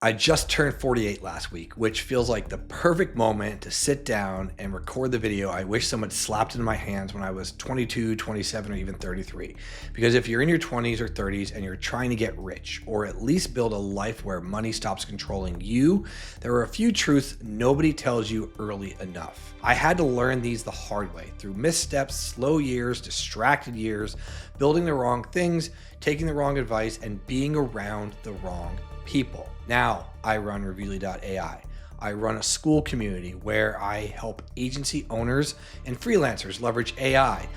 I just turned 48 last week, which feels like the perfect moment to sit down and record the video I wish someone slapped into my hands when I was 22, 27, or even 33. Because if you're in your 20s or 30s and you're trying to get rich, or at least build a life where money stops controlling you, there are a few truths nobody tells you early enough. I had to learn these the hard way through missteps, slow years, distracted years, building the wrong things, taking the wrong advice, and being around the wrong people. Now I run Reviewly.ai. I run a Skool community where I help agency owners and freelancers leverage AI,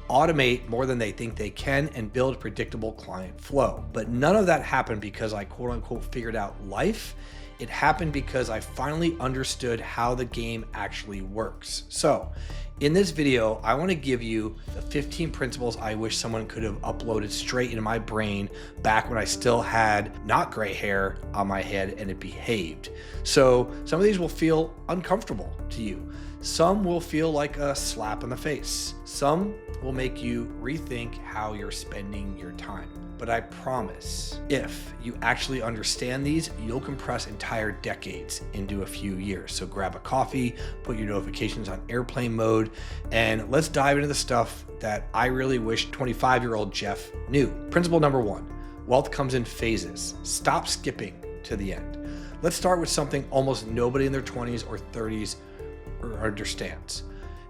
automate more than they think they can, and build predictable client flow. But none of that happened because I quote unquote figured out life. It happened because I finally understood how the game actually works. So in this video, I want to give you the 15 principles I wish someone could have uploaded straight into my brain back when I still had not gray hair on my head and it behaved. So some of these will feel uncomfortable to you. Some will feel like a slap in the face. Some will make you rethink how you're spending your time. But I promise, if you actually understand these, you'll compress entire decades into a few years. So grab a coffee, put your notifications on airplane mode, and let's dive into the stuff that I really wish 25-year-old Jeff knew. Principle number 1, wealth comes in phases. Stop skipping to the end. Let's start with something almost nobody in their 20s or 30s understands.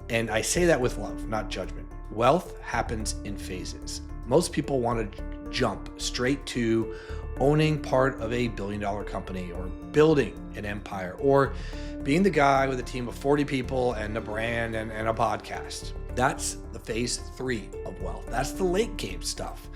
And I say that with love, not judgment. Wealth happens in phases. Most people want to jump straight to owning part of a billion-dollar company, or building an empire, or being the guy with a team of 40 people and a brand and a podcast. That's the phase 3 of wealth. That's the late game stuff.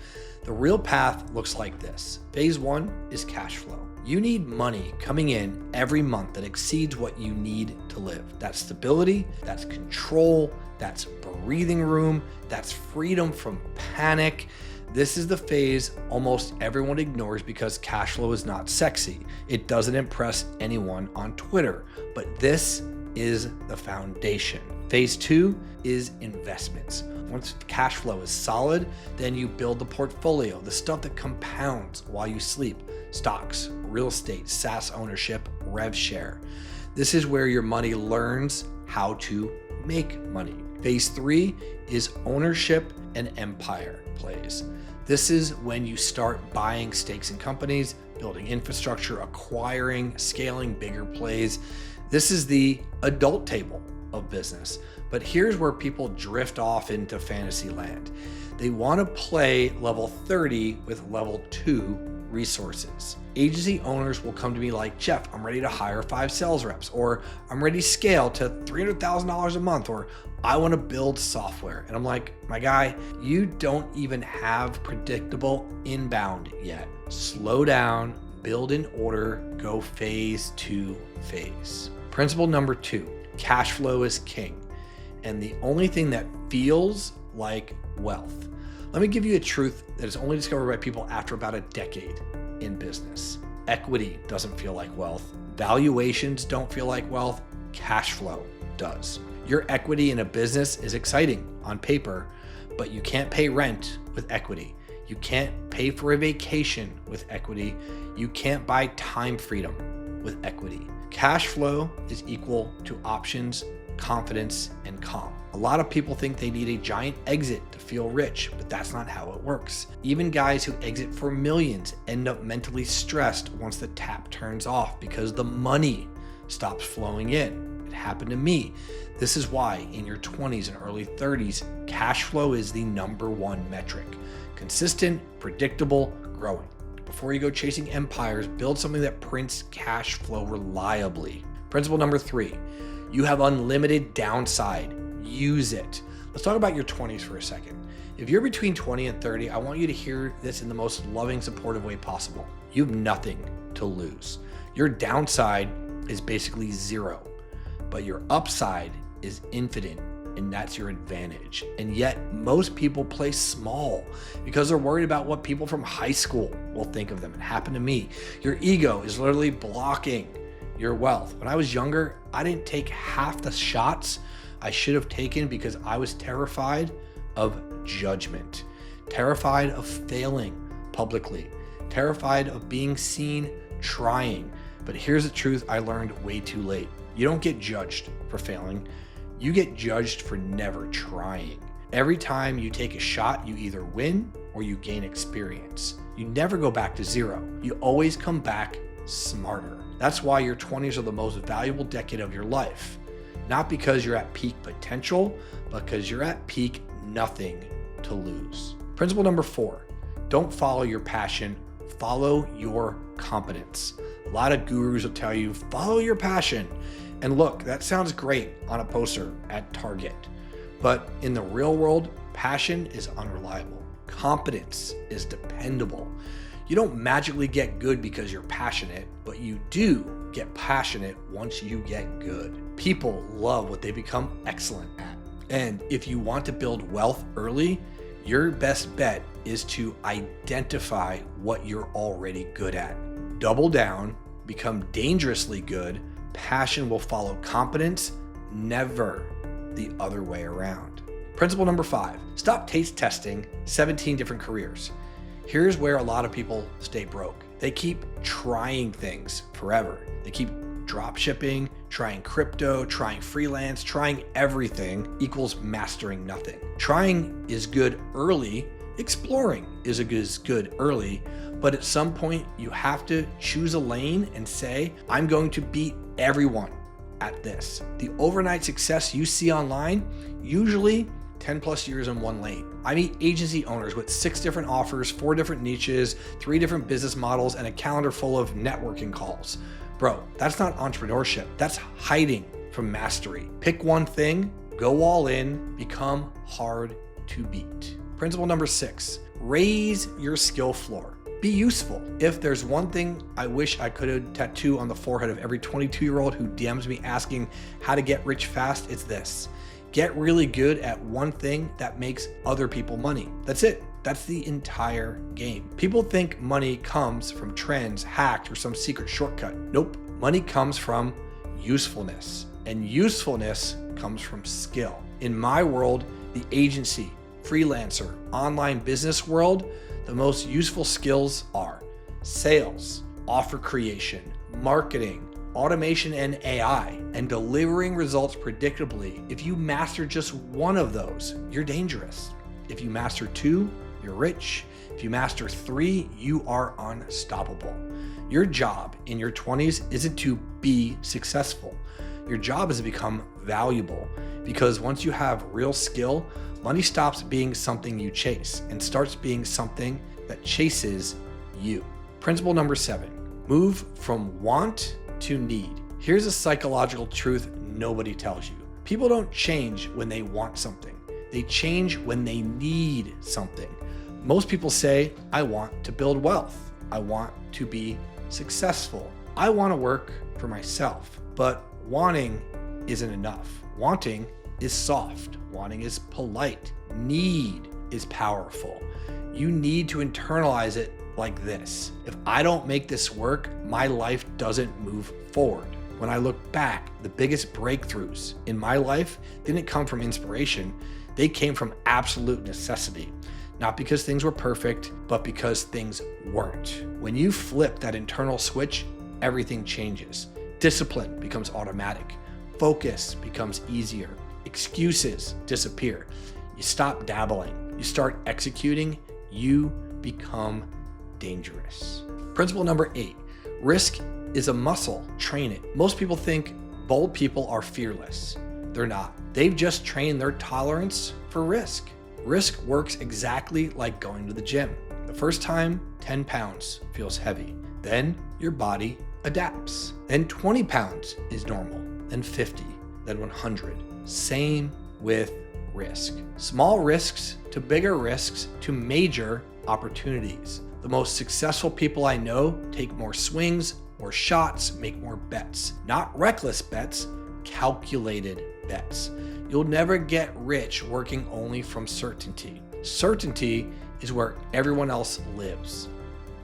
The real path looks like this. Phase 1 is cash flow. You need money coming in every month that exceeds what you need to live. That's stability, that's control, that's breathing room, that's freedom from panic. This is the phase almost everyone ignores because cash flow is not sexy. It doesn't impress anyone on Twitter, but this is the foundation. Phase 2 is investments. Once cash flow is solid, then you build the portfolio, the stuff that compounds while you sleep. Stocks, real estate, SaaS ownership, rev share. This is where your money learns how to make money. Phase 3 is ownership and empire plays. This is when you start buying stakes in companies, building infrastructure, acquiring, scaling bigger plays. This is the adult table of business. But here's where people drift off into fantasy land. They want to play level 30 with level 2 resources. Agency owners will come to me like, Jeff, I'm ready to hire 5 sales reps, or I'm ready to scale to $300,000 a month, or I want to build software. And I'm like, my guy, you don't even have predictable inbound yet. Slow down, build in order, go phase to phase. Principle number 2, cash flow is king. And the only thing that feels like wealth. Let me give you a truth that is only discovered by people after about a decade in business. Equity doesn't feel like wealth. Valuations don't feel like wealth. Cash flow does. Your equity in a business is exciting on paper, but you can't pay rent with equity. You can't pay for a vacation with equity. You can't buy time freedom with equity. Cash flow is equal to options, confidence, and calm. A lot of people think they need a giant exit to feel rich, but that's not how it works. Even guys who exit for millions end up mentally stressed once the tap turns off because the money stops flowing in. It happened to me. This is why in your 20s and early 30s, cash flow is the number 1 metric. Consistent, predictable, growing. Before you go chasing empires, build something that prints cash flow reliably. Principle number 3, you have unlimited downside. Use it. Let's talk about your 20s for a second. If you're between 20 and 30, I want you to hear this in the most loving, supportive way possible. You have nothing to lose. Your downside is basically 0, but your upside is infinite, and that's your advantage. And yet most people play small because they're worried about what people from high school will think of them. It happened to me. Your ego is literally blocking your wealth. When I was younger, I didn't take half the shots I should have taken because I was terrified of judgment, terrified of failing publicly, terrified of being seen trying, But here's the truth I learned way too late. You don't get judged for failing. You get judged for never trying. Every time you take a shot, you either win or you gain experience. You never go back to zero. You always come back smarter. That's why your 20s are the most valuable decade of your life. Not because you're at peak potential, but because you're at peak nothing to lose. Principle number 4, don't follow your passion, follow your competence. A lot of gurus will tell you, follow your passion. And look, that sounds great on a poster at Target. But in the real world, passion is unreliable. Competence is dependable. You don't magically get good because you're passionate, but you do get passionate once you get good. People love what they become excellent at. And if you want to build wealth early, your best bet is to identify what you're already good at. Double down, become dangerously good. Passion will follow competence, never the other way around. Principle number 5, stop taste testing 17 different careers. Here's where a lot of people stay broke. They keep trying things forever. They keep drop shipping, trying crypto, trying freelance, trying everything equals mastering nothing. Trying is good early, exploring is good early, but at some point you have to choose a lane and say, I'm going to beat everyone at this. The overnight success you see online, usually 10 plus years in one lane. I meet agency owners with 6 different offers, 4 different niches, 3 different business models, and a calendar full of networking calls. Bro, that's not entrepreneurship. That's hiding from mastery. Pick one thing, go all in, become hard to beat. Principle number 6, raise your skill floor. Be useful. If there's one thing I wish I could have tattooed on the forehead of every 22-year-old who DMs me asking how to get rich fast, it's this. Get really good at one thing that makes other people money. That's it. That's the entire game. People think money comes from trends, hacks, or some secret shortcut. Nope. Money comes from usefulness, and usefulness comes from skill. In my world, the agency, freelancer, online business world, the most useful skills are sales, offer creation, marketing, automation and AI, and delivering results predictably. If you master just one of those, you're dangerous. If you master 2, you're rich. If you master 3, you are unstoppable. Your job in your 20s isn't to be successful. Your job is to become valuable, because once you have real skill, money stops being something you chase and starts being something that chases you. Principle number 7, move from want to need. Here's a psychological truth nobody tells you. People don't change when they want something. They change when they need something. Most people say, I want to build wealth. I want to be successful. I want to work for myself. But wanting isn't enough. Wanting is soft. Wanting is polite. Need is powerful. You need to internalize it like this. If I don't make this work, my life doesn't move forward. When I look back, the biggest breakthroughs in my life didn't come from inspiration. They came from absolute necessity. Not because things were perfect, but because things weren't. When you flip that internal switch, everything changes. Discipline becomes automatic. Focus becomes easier. Excuses disappear. You stop dabbling. You start executing. You become dangerous. Principle number 8, risk is a muscle. Train it. Most people think bold people are fearless. They're not. They've just trained their tolerance for risk. Risk works exactly like going to the gym. The first time, 10 pounds feels heavy. Then your body adapts. Then 20 pounds is normal. Then 50, then 100. Same with risk. Small risks to bigger risks to major opportunities. The most successful people I know take more swings, more shots, make more bets. Not reckless bets, calculated bets. You'll never get rich working only from certainty. Certainty is where everyone else lives.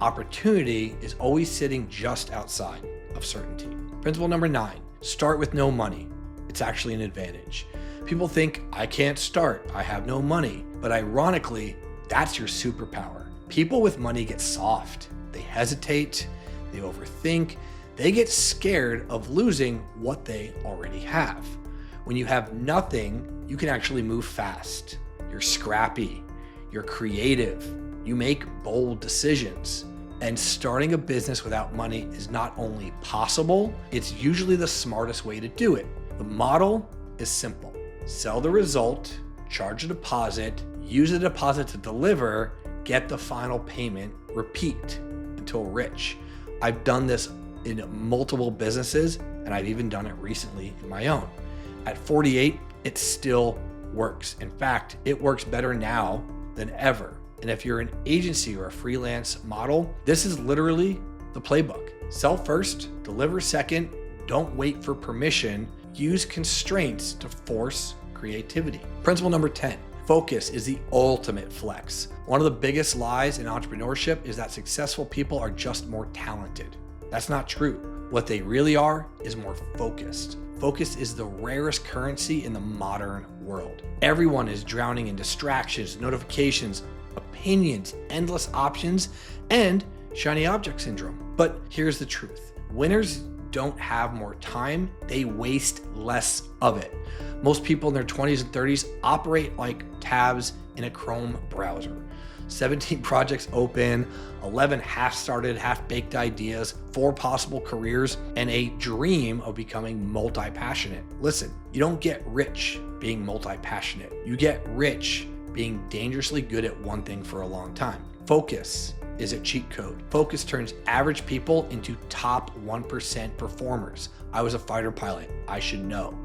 Opportunity is always sitting just outside of certainty. Principle number 9, start with no money. It's actually an advantage. People think, I can't start, I have no money. But ironically, that's your superpower. People with money get soft. They hesitate, they overthink, They get scared of losing what they already have. When you have nothing, you can actually move fast. You're scrappy, you're creative, you make bold decisions. And starting a business without money is not only possible, it's usually the smartest way to do it. The model is simple. Sell the result, charge a deposit, use the deposit to deliver, get the final payment, repeat until rich. I've done this in multiple businesses, and I've even done it recently in my own. At 48, it still works. In fact, it works better now than ever. And if you're an agency or a freelance model, this is literally the playbook. Sell first, deliver second, don't wait for permission, use constraints to force creativity. Principle number 10, focus is the ultimate flex. One of the biggest lies in entrepreneurship is that successful people are just more talented. That's not true. What they really are is more focused. Focus is the rarest currency in the modern world. Everyone is drowning in distractions, notifications, opinions, endless options, and shiny object syndrome. But here's the truth. Winners don't have more time, they waste less of it. Most people in their 20s and 30s operate like tabs in a Chrome browser. 17 projects open, 11 half-started, half-baked ideas, 4 possible careers, and a dream of becoming multi-passionate. Listen, you don't get rich being multi-passionate. You get rich being dangerously good at one thing for a long time. Focus is a cheat code. Focus turns average people into top 1% performers. I was a fighter pilot, I should know.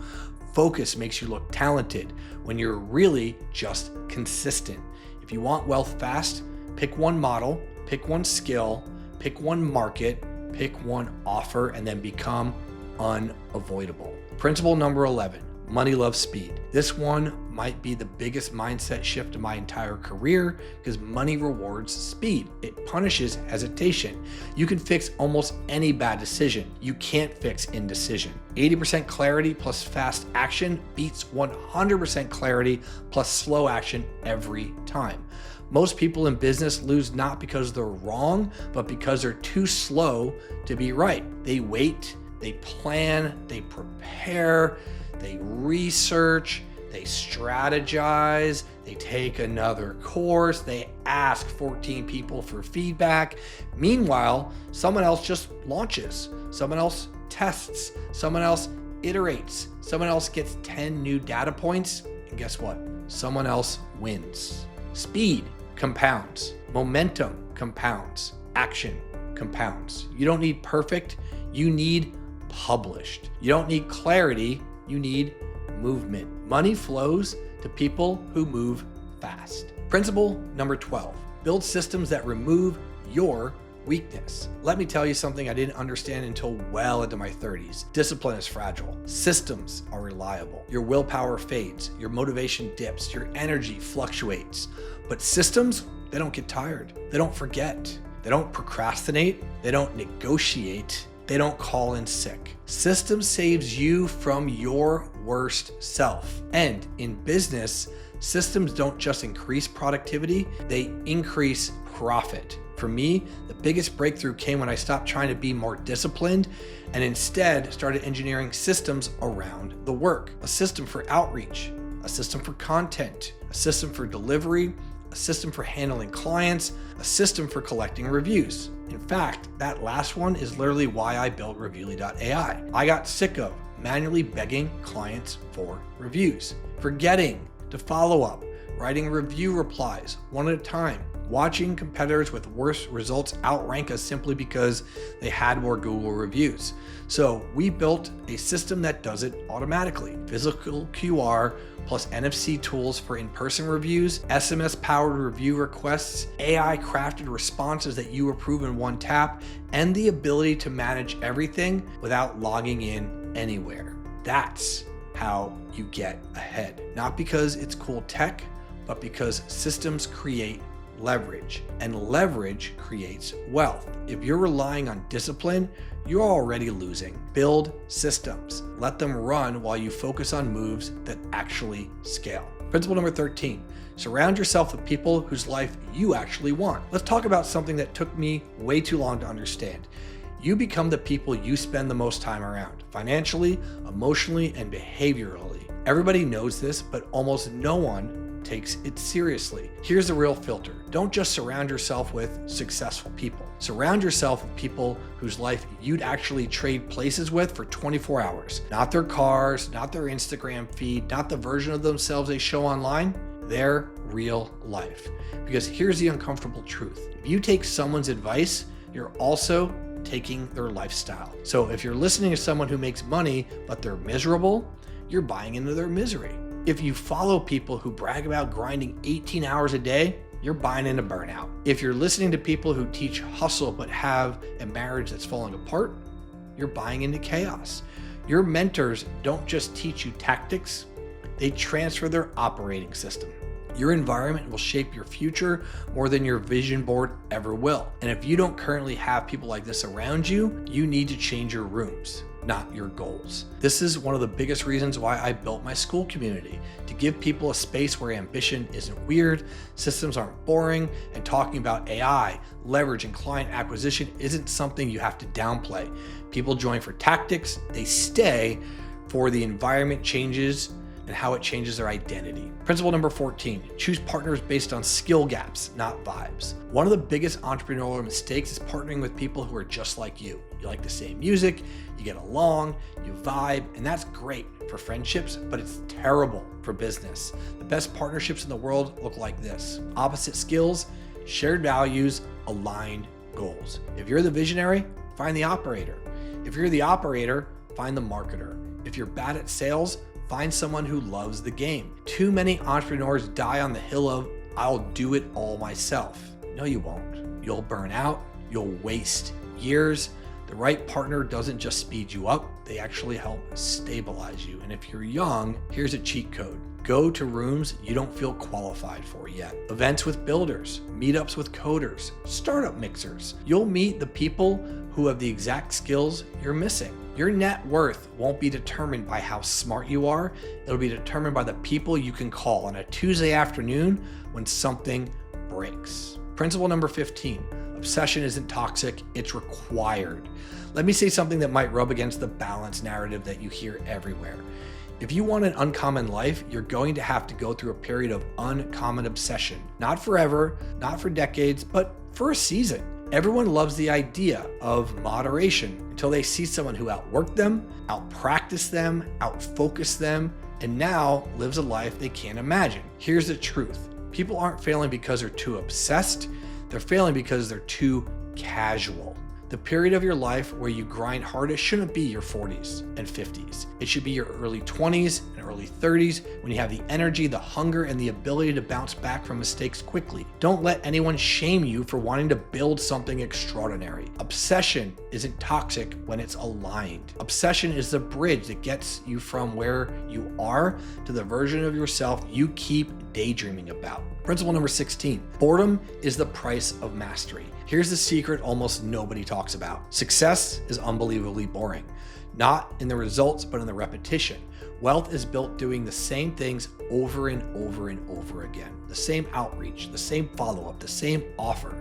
Focus makes you look talented when you're really just consistent. If you want wealth fast, pick one model, pick one skill, pick one market, pick one offer, and then become unavoidable. Principle number 11, money loves speed. This one might be the biggest mindset shift of my entire career because money rewards speed. It punishes hesitation. You can fix almost any bad decision. You can't fix indecision. 80% clarity plus fast action beats 100% clarity plus slow action every time. Most people in business lose not because they're wrong, but because they're too slow to be right. They wait, they plan, they prepare, they research, they strategize, they take another course, they ask 14 people for feedback. Meanwhile, someone else just launches, someone else tests, someone else iterates, someone else gets 10 new data points, and guess what? Someone else wins. Speed compounds, momentum compounds, action compounds. You don't need perfect, you need published. You don't need clarity, you need movement. Money flows to people who move fast. Principle number 12, build systems that remove your weakness. Let me tell you something I didn't understand until well into my 30s. Discipline is fragile. Systems are reliable. Your willpower fades. Your motivation dips. Your energy fluctuates. But systems, they don't get tired. They don't forget. They don't procrastinate. They don't negotiate. They don't call in sick. System saves you from your worst self. And in business, systems don't just increase productivity, they increase profit. For me, the biggest breakthrough came when I stopped trying to be more disciplined and instead started engineering systems around the work. A system for outreach, a system for content, a system for delivery, a system for handling clients, a system for collecting reviews. In fact, that last one is literally why I built Reviewly.ai. I got sick of manually begging clients for reviews, forgetting to follow up, writing review replies one at a time, watching competitors with worse results outrank us simply because they had more Google reviews. So we built a system that does it automatically. Physical QR plus NFC tools for in-person reviews, SMS-powered review requests, AI-crafted responses that you approve in one tap, and the ability to manage everything without logging in anywhere. That's how you get ahead. Not because it's cool tech, but because systems create leverage, and leverage creates wealth. If you're relying on discipline, you're already losing. Build systems. Let them run while you focus on moves that actually scale. Principle number 13, surround yourself with people whose life you actually want. Let's talk about something that took me way too long to understand. You become the people you spend the most time around, financially, emotionally, and behaviorally. Everybody knows this, but almost no one takes it seriously. Here's the real filter. Don't just surround yourself with successful people. Surround yourself with people whose life you'd actually trade places with for 24 hours. Not their cars, not their Instagram feed, not the version of themselves they show online, their real life. Because here's the uncomfortable truth. If you take someone's advice, you're also taking their lifestyle. So if you're listening to someone who makes money, but they're miserable, you're buying into their misery. If you follow people who brag about grinding 18 hours a day, you're buying into burnout. If you're listening to people who teach hustle but have a marriage that's falling apart, you're buying into chaos. Your mentors don't just teach you tactics, they transfer their operating system. Your environment will shape your future more than your vision board ever will. And if you don't currently have people like this around you, you need to change your rooms, not your goals. This is one of the biggest reasons why I built my Skool community, to give people a space where ambition isn't weird, systems aren't boring, and talking about AI, leverage, and client acquisition isn't something you have to downplay. People join for tactics, they stay for the environment changes and how it changes their identity. Principle number 14, choose partners based on skill gaps, not vibes. One of the biggest entrepreneurial mistakes is partnering with people who are just like you. You like the same music, you get along, you vibe, and that's great for friendships, but it's terrible for business. The best partnerships in the world look like this: opposite skills, shared values, aligned goals. If you're the visionary, find the operator. If you're the operator, find the marketer. If you're bad at sales, find someone who loves the game. Too many entrepreneurs die on the hill of, I'll do it all myself. No, you won't. You'll burn out, you'll waste years. The right partner doesn't just speed you up, they actually help stabilize you. And if you're young, here's a cheat code. Go to rooms you don't feel qualified for yet. Events with builders, meetups with coders, startup mixers. You'll meet the people who have the exact skills you're missing. Your net worth won't be determined by how smart you are. It'll be determined by the people you can call on a Tuesday afternoon when something breaks. Principle number 15, obsession isn't toxic, it's required. Let me say something that might rub against the balance narrative that you hear everywhere. If you want an uncommon life, you're going to have to go through a period of uncommon obsession. Not forever, not for decades, but for a season. Everyone loves the idea of moderation until they see someone who outworked them, outpracticed them, outfocused them, and now lives a life they can't imagine. Here's the truth. People aren't failing because they're too obsessed. They're failing because they're too casual. The period of your life where you grind hardest shouldn't be your 40s and 50s. It should be your early 20s and early 30s when you have the energy, the hunger, and the ability to bounce back from mistakes quickly. Don't let anyone shame you for wanting to build something extraordinary. Obsession isn't toxic when it's aligned. Obsession is the bridge that gets you from where you are to the version of yourself you keep daydreaming about. Principle number 16, boredom is the price of mastery. Here's the secret almost nobody talks about. Success is unbelievably boring, not in the results, but in the repetition. Wealth is built doing the same things over and over and over again. The same outreach, the same follow-up, the same offer,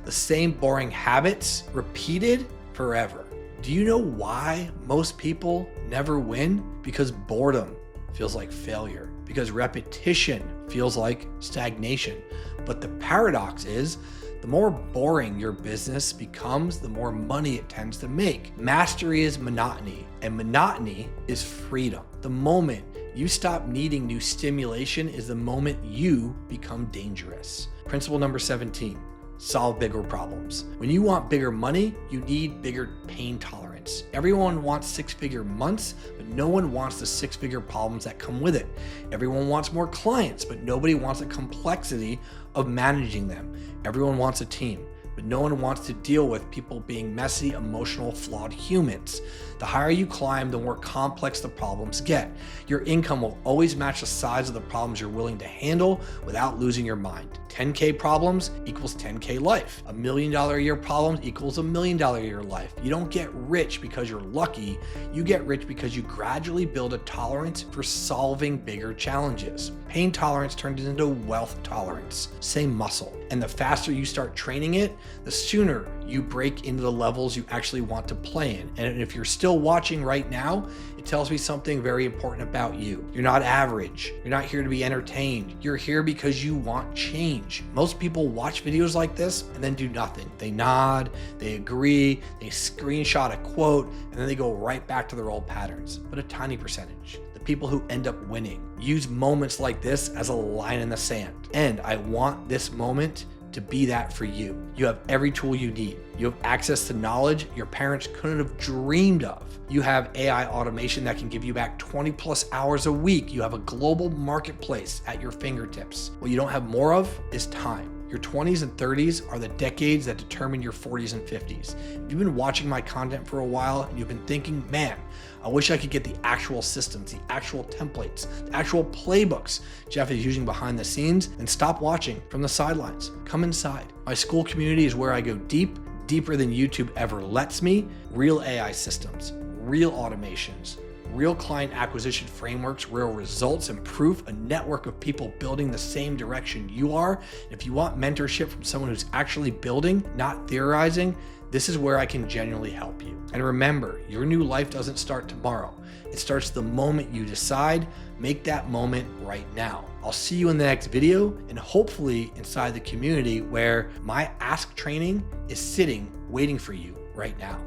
the same boring habits repeated forever. Do you know why most people never win? Because boredom feels like failure, because repetition feels like stagnation. But the paradox is, the more boring your business becomes, the more money it tends to make. Mastery is monotony, and monotony is freedom. The moment you stop needing new stimulation is the moment you become dangerous. Principle number 17, solve bigger problems. When you want bigger money, you need bigger pain tolerance. Everyone wants six-figure months, but no one wants the six-figure problems that come with it. Everyone wants more clients, but nobody wants the complexity of managing them. Everyone wants a team, but no one wants to deal with people being messy, emotional, flawed humans. The higher you climb, the more complex the problems get. Your income will always match the size of the problems you're willing to handle without losing your mind. 10K problems equals 10K life. $1 million a year problems equals $1 million a year life. You don't get rich because you're lucky. You get rich because you gradually build a tolerance for solving bigger challenges. Pain tolerance turns into wealth tolerance. Same muscle. And the faster you start training it, the sooner you break into the levels you actually want to play in. And if you're still watching right now, it tells me something very important about you. You're not average. You're not here to be entertained. You're here because you want change. Most people watch videos like this and then do nothing. They nod, they agree, they screenshot a quote, and then they go right back to their old patterns. But a tiny percentage, the people who end up winning, use moments like this as a line in the sand. And I want this moment to be that for you. You have every tool you need. You have access to knowledge your parents couldn't have dreamed of. You have AI automation that can give you back 20 plus hours a week. You have a global marketplace at your fingertips. What you don't have more of is time. Your 20s and 30s are the decades that determine your 40s and 50s. If you've been watching my content for a while and you've been thinking, man, I wish I could get the actual systems, the actual templates, the actual playbooks Jeff is using behind the scenes, then stop watching from the sidelines. Come inside. My Skool community is where I go deep, deeper than YouTube ever lets me. Real AI systems, real automations, real client acquisition frameworks, real results and proof, a network of people building the same direction you are. If you want mentorship from someone who's actually building, not theorizing, this is where I can genuinely help you. And remember, your new life doesn't start tomorrow. It starts the moment you decide. Make that moment right now. I'll see you in the next video and hopefully inside the community where my Ask training is sitting, waiting for you right now.